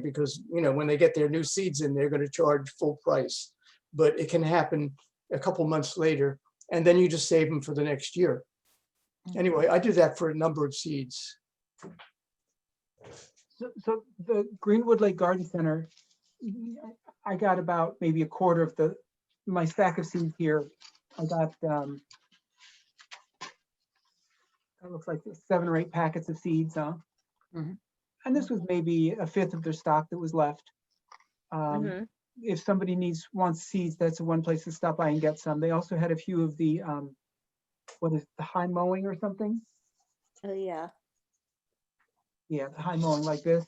because, when they get their new seeds in, they're going to charge full price, but it can happen a couple months later, and then you just save them for the next year. Anyway, I do that for a number of seeds. So the Greenwood Lake Garden Center, I got about maybe a quarter of my stack of seeds here. I got, that looks like 7 or 8 packets of seeds, huh? Mhm. And this was maybe a fifth of their stock that was left. If somebody wants seeds, that's one place to stop by and get some. They also had a few of the, what is the high mowing or something? Oh, yeah. Yeah, the high mowing like this.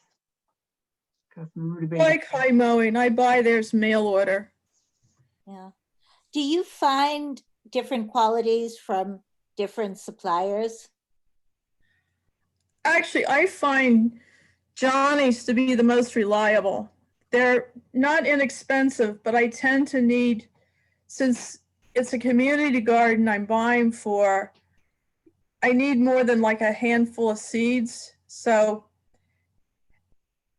Got some rutabaga. Like high mowing, I buy theirs mail order. Yeah. Do you find different qualities from different suppliers? Actually, I find Johnny's to be the most reliable. They're not inexpensive, but I tend to need, since it's a community garden I'm buying for, I need more than like a handful of seeds. So,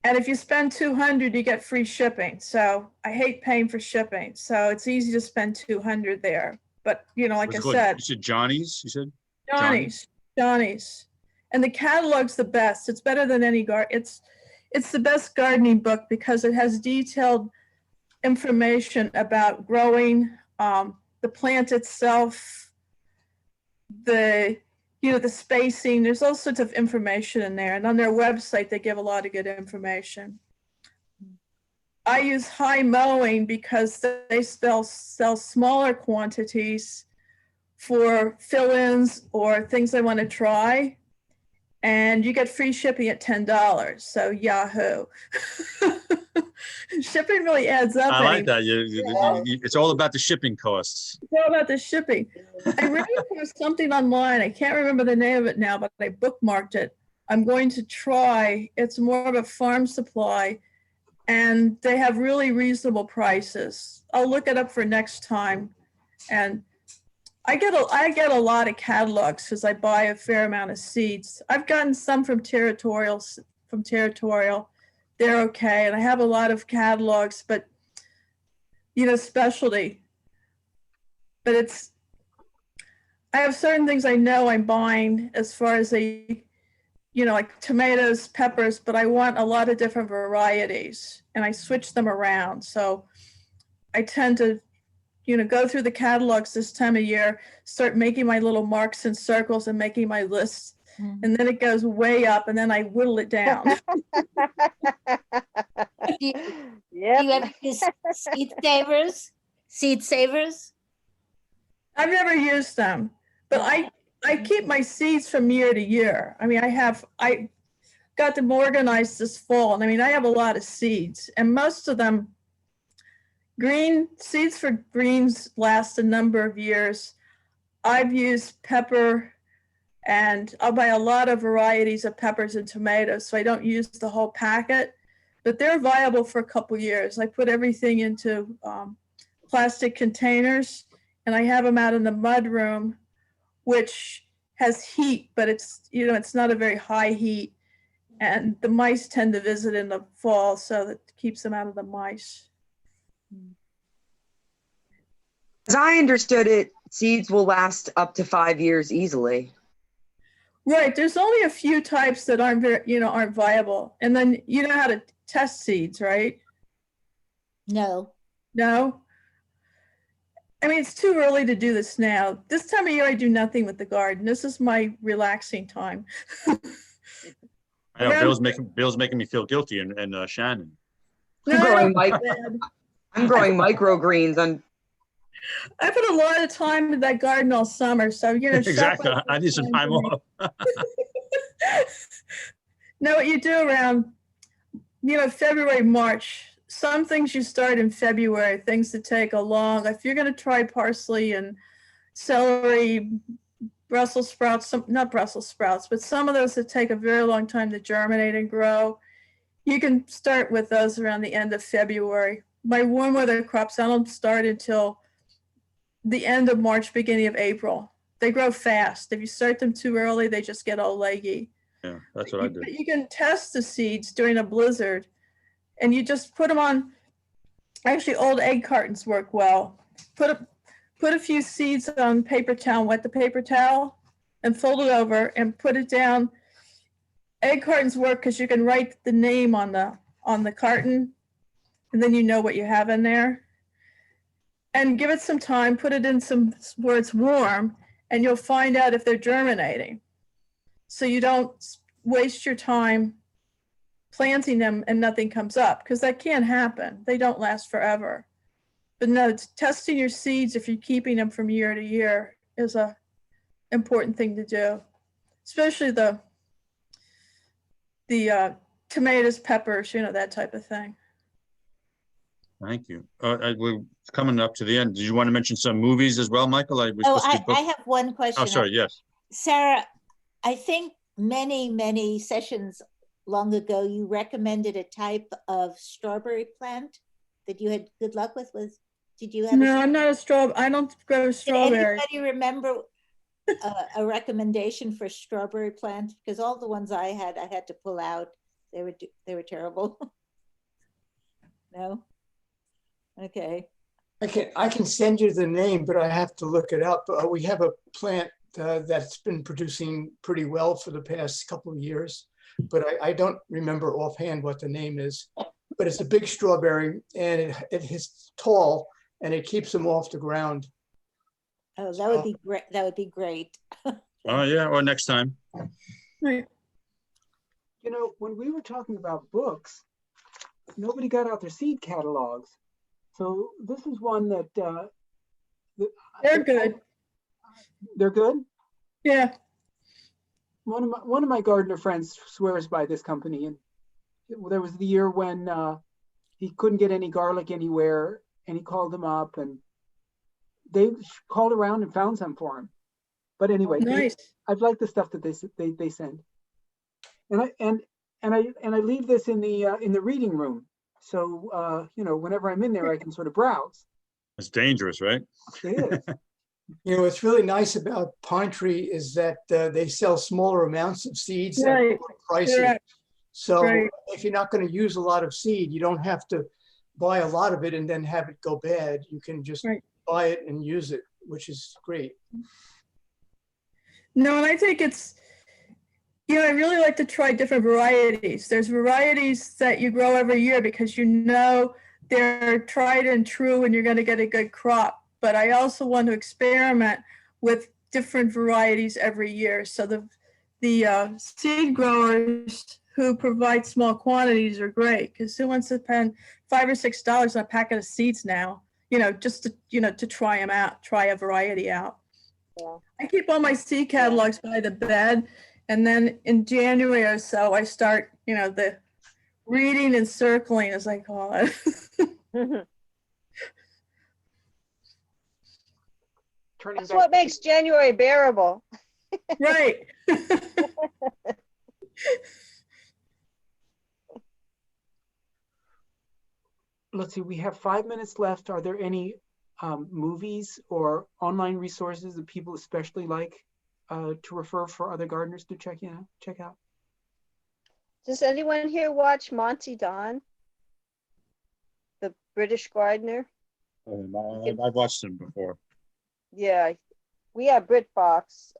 and if you spend 200, you get free shipping. So I hate paying for shipping. So it's easy to spend 200 there. But you know, like What's I it called? said, You said Johnny's, you said? Johnny's. And the catalog's the best. It's better than any it's the best gardening book because it has detailed information about growing, the plant itself, the spacing. There's all sorts of information in there. And on their website, they give a lot of good information. I use high mowing because they sell smaller quantities for fill-ins or things I want to try. And you get free shipping at $10. So Yahoo. Shipping really adds up. I like that. It's all about the shipping costs. It's all about the shipping. I read something online. I can't remember the name of it now, but I bookmarked it. I'm going to try. It's more of a farm supply, and they have really reasonable prices. I'll look it up for next time. And I get a lot of catalogs because I buy a fair amount of seeds. I've gotten some from Territorial. They're okay. And I have a lot of catalogs, but specialty. But I have certain things I know I'm buying as far as like tomatoes, peppers, but I want a lot of different varieties and I switch them around. So I tend to go through the catalogs this time of year, start making my little marks and circles and making my lists. And then it goes way up and then I whittle it down. Do you ever use seed savers? I've never used them, but I keep my seeds from year to year. I mean, I got them organized this fall. And I mean, I have a lot of seeds and most of them, seeds for greens last a number of years. I've used pepper and I'll buy a lot of varieties of peppers and tomatoes. So I don't use the whole packet, but they're viable for a couple years. I put everything into plastic containers and I have them out in the mud room, which has heat, but it's not a very high heat. And the mice tend to visit in the fall, so that keeps them out of the mice. As I understood it, seeds will last up to 5 years easily. Right. There's only a few types that aren't viable. And then you know how to test seeds, right? No. No? I mean, it's too early to do this now. This time of year, I do nothing with the garden. This is my relaxing time. I know Bill's making me feel guilty and Shannon. I'm growing microgreens on. I put a lot of time in that garden all summer, so Exactly. I need some time off. Know what you do around, February, March. Some things you start in February, things that take if you're going to try parsley and celery, Brussels sprouts, not Brussels sprouts, but some of those that take a very long time to germinate and grow, you can start with those around the end of February. My warm weather crops, I don't start until the end of March, beginning of April. They grow fast. If you start them too early, they just get all leggy. Yeah, that's what I do. You can test the seeds during a blizzard and you just put them on, actually old egg cartons work well. Put a few seeds on paper towel, wet the paper towel and fold it over and put it down. Egg cartons work because you can write the name on the carton and then you know what you have in there. And give it some time, put it in where it's warm, and you'll find out if they're germinating. So you don't waste your time planting them and nothing comes up, because that can't happen. They don't last forever. But no, testing your seeds, if you're keeping them from year to year, is a important thing to do, especially the tomatoes, peppers, that type of thing. Thank you. We're coming up to the end. Did you want to mention some movies as well, Michael? We're Oh, supposed to do I have one question. Oh, sorry, yes. Sarah, I think many sessions long ago, you recommended a type of strawberry plant that you had good luck with. Did you have? No, I'm not a strawberry. I don't grow strawberry. Did anybody remember a recommendation for strawberry plant? Because all the ones I had to pull out. They were terrible. No. Okay. I can send you the name, but I have to look it up. We have a plant that's been producing pretty well for the past couple of years, but I don't remember offhand what the name is. But it's a big strawberry, and it is tall, and it keeps them off the ground. Oh, that would be great. That would be great. Oh, yeah, or next time. Right. When we were talking about books, nobody got out their seed catalogs. So this is one that They're good. They're good? Yeah. One of my gardener friends swears by this company, and there was the year when he couldn't get any garlic anywhere, and he called them up, and they called around and found some for him. But anyway, Nice. I've liked the stuff that they send, and I leave this in the reading room, so whenever I'm in there, I can sort of browse. It's dangerous, right? It is. What's really nice about Pine Tree is that they sell smaller amounts of seeds at Right. pricey. Correct. So Right. if you're not going to use a lot of seed, you don't have to buy a lot of it and then have it go bad. You can just Right. buy it and use it, which is great. No, and I think it's, I really like to try different varieties. There's varieties that you grow every year because they're tried and true and you're going to get a good crop. But I also want to experiment with different varieties every year. So the seed growers who provide small quantities are great, because who wants to spend $5 or $6 on a packet of seeds now? Just to try them out, try a variety out. Yeah. I keep all my seed catalogs by the bed, and then in January or so, I start, the reading and circling, as I call it. Turning That's back what to- makes January bearable. Right. Let's see, we have 5 minutes left. Are there any movies or online resources that people especially like to refer for other gardeners to check out? Does anyone here watch Monty Don, the British gardener? I've watched them before. Yeah, we have BritBox,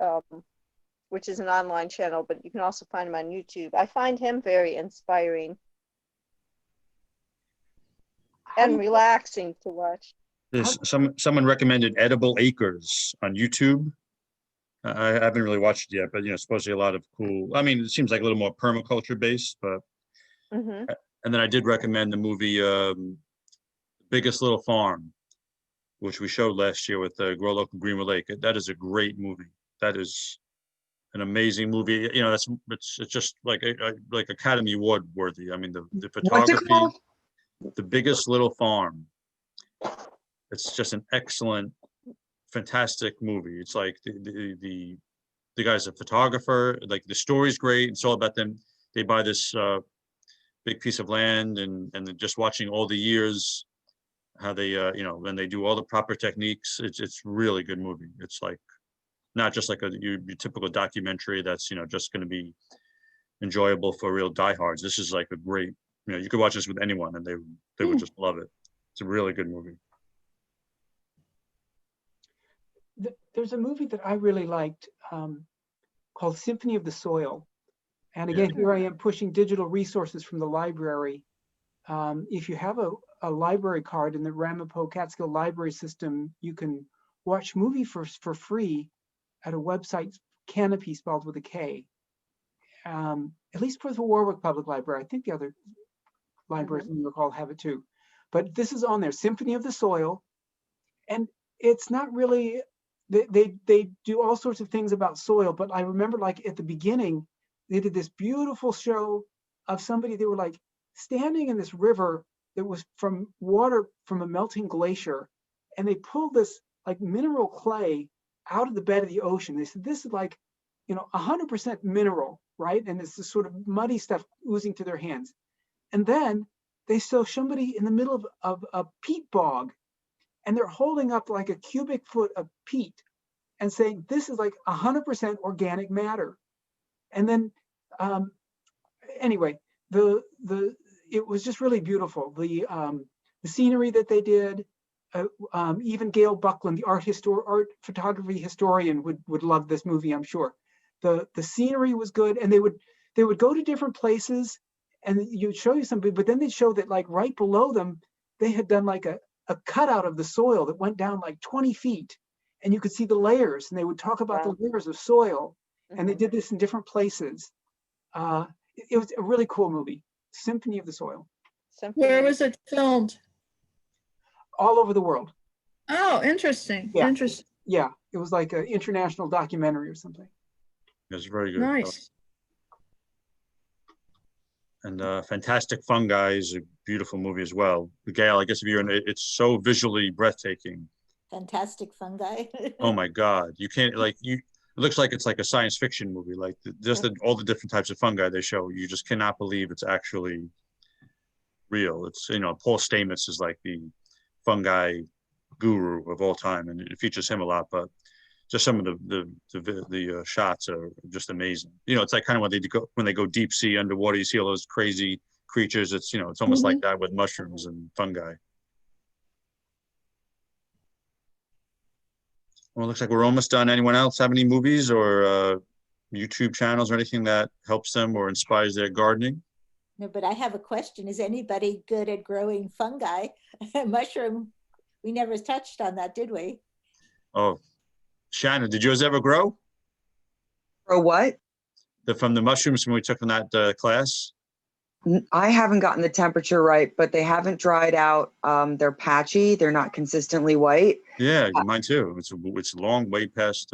which is an online channel, but you can also find him on YouTube. I find him very inspiring and relaxing to watch. There's someone recommended Edible Acres on YouTube. I haven't really watched it yet, but supposedly a lot of cool. I mean, it seems like a little more permaculture based, but. Mm-hmm. And then I did recommend the movie Biggest Little Farm, which we showed last year with Grow Local Greenwood Lake. That is a great movie. That is an amazing movie. It's just like Academy Award worthy. I mean, the What's it photography, called? The Biggest Little Farm. It's just an excellent, fantastic movie. It's like the guy's a photographer. Like the story's great. It's all about them. They buy this big piece of land, and they're just watching all the years how they when they do all the proper techniques. It's really good movie. It's like not just like your typical documentary that's just going to be enjoyable for real diehards. This is like a great, you could watch this with anyone and they would just love it. It's a really good movie. There's a movie that I really liked called Symphony of the Soil. And again, here I am pushing digital resources from the library. If you have a library card in the Ramapo Catskill Library System, you can watch movie for free at a website, Canopy, spelled with a K. At least for the Warwick Public Library. I think the other libraries in New York all have it too. But this is on there, Symphony of the Soil. And it's not really, they do all sorts of things about soil, but I remember like at the beginning, they did this beautiful show of somebody, they were like standing in this river that was from water from a melting glacier. And they pulled this like mineral clay out of the bed of the ocean. They said, this is like, 100% mineral, right? And it's this sort of muddy stuff oozing to their hands. And then they saw somebody in the middle of a peat bog, and they're holding up like a cubic foot of peat and saying, this is like 100% organic matter. And then, anyway, it was just really beautiful. The scenery that they did, even Gail Buckland, the art photography historian, would love this movie, I'm sure. The scenery was good, and they would go to different places, and you'd show you something, but then they'd show that like right below them, they had done like a cutout of the soil that went down like 20 feet, and you could see the layers, and they would talk about the layers of soil, and they did this in different places. It was a really cool movie, Symphony of the Soil. Where was it filmed? All over the world. Oh, interesting. Yeah. Interesting. Yeah, it was like an international documentary or something. It was very good. Nice. And Fantastic Fungi is a beautiful movie as well. Gail, I guess if you're in it, it's so visually breathtaking. Fantastic Fungi. Oh my God. You can't it looks like it's like a science fiction movie, like just all the different types of fungi they show. You just cannot believe it's actually real. It's, Paul Stamets is like the fungi guru of all time, and it features him a lot, but just some of the shots are just amazing. It's like kind of when they go deep sea underwater, you see all those crazy creatures. It's, it's almost like that with mushrooms and fungi. Well, it looks like we're almost done. Anyone else have any movies or YouTube channels or anything that helps them or inspires their gardening? No, but I have a question. Is anybody good at growing fungi? Mushroom, we never touched on that, did we? Oh, Shannon, did yours ever grow? Or what? From the mushrooms when we took in that class? I haven't gotten the temperature right, but they haven't dried out. They're patchy. They're not consistently white. Yeah, mine too. It's long way past.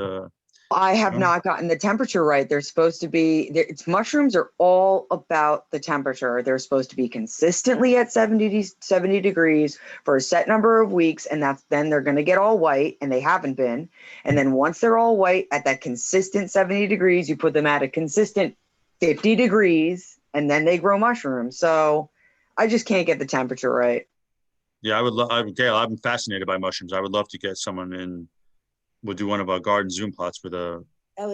I have not gotten the temperature right. They're supposed to be, mushrooms are all about the temperature. They're supposed to be consistently at 70 degrees for a set number of weeks. And then they're going to get all white, and they haven't been. And then once they're all white at that consistent 70 degrees, you put them at a consistent 50 degrees, and then they grow mushrooms. So I just can't get the temperature right. Yeah, Gail, I'm fascinated by mushrooms. I would love to get someone in. We'll do one of our garden Zoom plots with a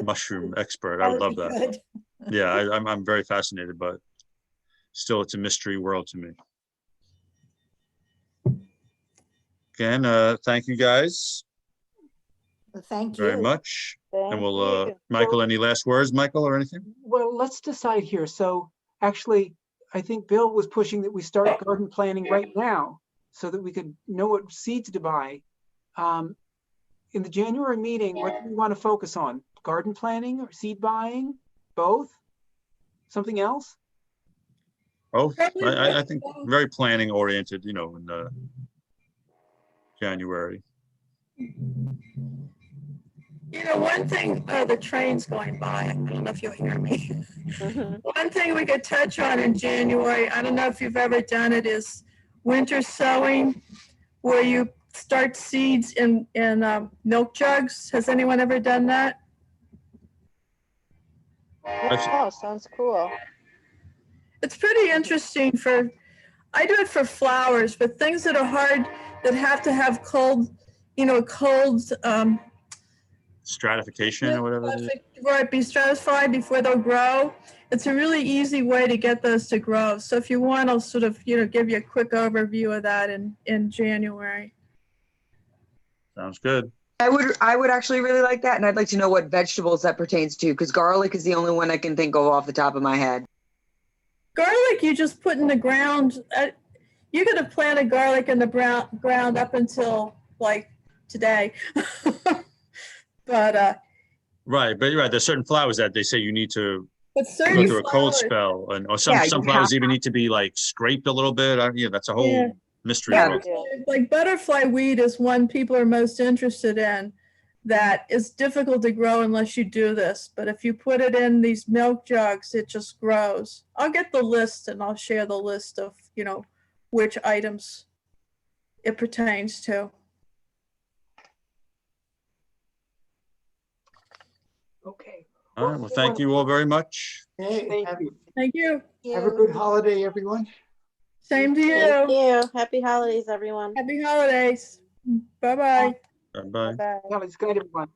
mushroom expert. I would love that. Yeah, I'm very fascinated, but still it's a mystery world to me. Again, thank you guys. Well, thank you very much. Thank And we'll, you. Michael, any last words, Michael, or anything? Well, let's decide here. So actually, I think Bill was pushing that we start garden planning right now so that we could know what seeds to buy. In the January meeting, what do we want to focus on? Garden planning or seed buying? Both? Something else? Oh, I think very planning oriented, in January. One thing, the train's going by. I don't know if you'll hear me. One thing we could touch on in January, I don't know if you've ever done it, is winter sowing, where you start seeds in milk jugs. Has anyone ever done that? Oh, sounds cool. It's pretty interesting I do it for flowers, but things that are hard, that have to have cold stratification or whatever it is. Right, be stratified before they'll grow. It's a really easy way to get those to grow. So if you want, I'll sort of, give you a quick overview of that in January. Sounds good. I would actually really like that. And I'd like to know what vegetables that pertains to, because garlic is the only one I can think of off the top of my head. Garlic, you just put in the ground. You could have planted garlic in the ground up until like today. But right, but you're right. There's certain flowers that they say you need to go through a cold spell, or some flowers even need to be like scraped a little bit. That's a whole mystery. Like butterfly weed is one people are most interested in. that is difficult to grow unless you do this. But if you put it in these milk jugs, it just grows. I'll get the list and I'll share the list of, you know, which items it pertains to. Okay. All right, well, thank you all very much. Hey, Thank have, you. Thank you. have a good holiday, everyone. Same to Thank you. you. Happy holidays, everyone. Happy holidays. Bye-bye. Bye-bye. Bye. Yeah, it's good, everyone.